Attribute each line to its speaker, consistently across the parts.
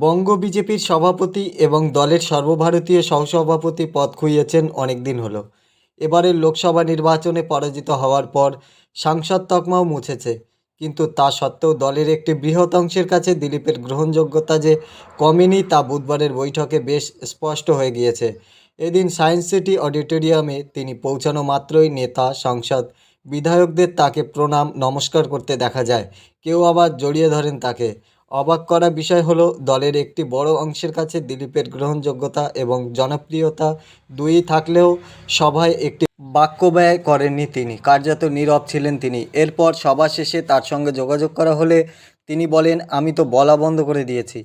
Speaker 1: বঙ্গ বিজেপির সভাপতি এবং দলের সর্বভারতীয় সহসভাপতি পদ খুইয়েছেন অনেক দিন হলো। এবারের লোকসভা নির্বাচনে পরাজিত হওয়ার পর সাংসদ তকমাও মুছেছে, কিন্তু তা সত্ত্বেও দলের একটি বৃহৎ অংশের কাছে দিলীপের গ্রহণযোগ্যতা যে কমেনি তা বুধবারের বৈঠকে বেশ স্পষ্ট হয়ে গিয়েছে। এদিন সায়েন্স সিটি অডিটোরিয়ামে তিনি পৌঁছানো মাত্রই নেতা, সাংসদ, বিধায়কদের তাকে প্রণাম নমস্কার করতে দেখা যায়। কেউ আবার জড়িয়ে ধরেন তাকে। অবাক করা বিষয় হলো, দলের একটি বড় অংশের কাছে দিলীপের গ্রহণযোগ্যতা এবং জনপ্রিয়তা দুইই থাকলেও সভায় একটি বাক্য ব্যয় করেননি তিনি। কার্যত নীরব ছিলেন তিনি। এরপর সভা শেষে তার সঙ্গে যোগাযোগ করা হলে তিনি বলেন, আমি তো বলা বন্ধ করে দিয়েছি।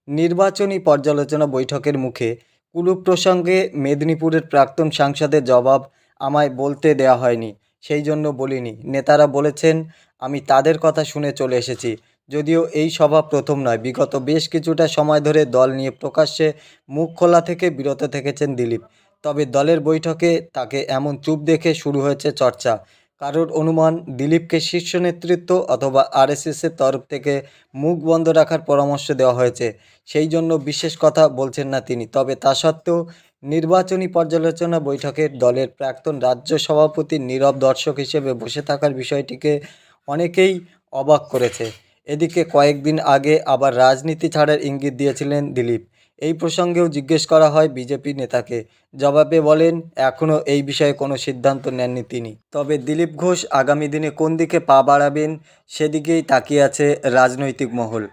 Speaker 1: নির্বাচনী পর্যালোচনা বৈঠকের মুখে কুলুপ প্রসঙ্গে মেদিনীপুরের প্রাক্তন সাংসদের জবাব, আমায় বলতে দেওয়া হয়নি, সেই জন্য বলিনি। নেতারা বলেছেন, আমি তাদের কথা শুনে চলে এসেছি। যদিও এই সভা প্রথম নয়, বিগত বেশ কিছুটা সময় ধরে দল নিয়ে প্রকাশ্যে মুখ খোলা থেকে বিরত থেকেছেন দিলীপ। তবে দলের বৈঠকে তাকে এমন চুপ দেখে শুরু হয়েছে চর্চা। কারোর অনুমান, দিলীপকে শীর্ষ নেতৃত্ব অথবা আরএসএসের তরফ থেকে মুখ বন্ধ রাখার পরামর্শ দেওয়া হয়েছে, সেই জন্য বিশেষ কথা বলছেন না তিনি। তবে তা সত্ত্বেও নির্বাচনী পর্যালোচনা বৈঠকে দলের প্রাক্তন রাজ্য সভাপতির নীরব দর্শক হিসেবে বসে থাকার বিষয়টিকে অনেকেই অবাক করেছে। এদিকে কয়েকদিন আগে আবার রাজনীতি ছাড়ার ইঙ্গিত দিয়েছিলেন দিলীপ। এই প্রসঙ্গেও জিজ্ঞেস করা হয় বিজেপি নেতাকে। জবাবে বলেন, এখনও এই বিষয়ে কোনো সিদ্ধান্ত নেননি তিনি। তবে দিলীপ ঘোষ আগামী দিনে কোন দিকে পা বাড়াবেন সেদিকেই তাকিয়ে আছে রাজনৈতিক মহল।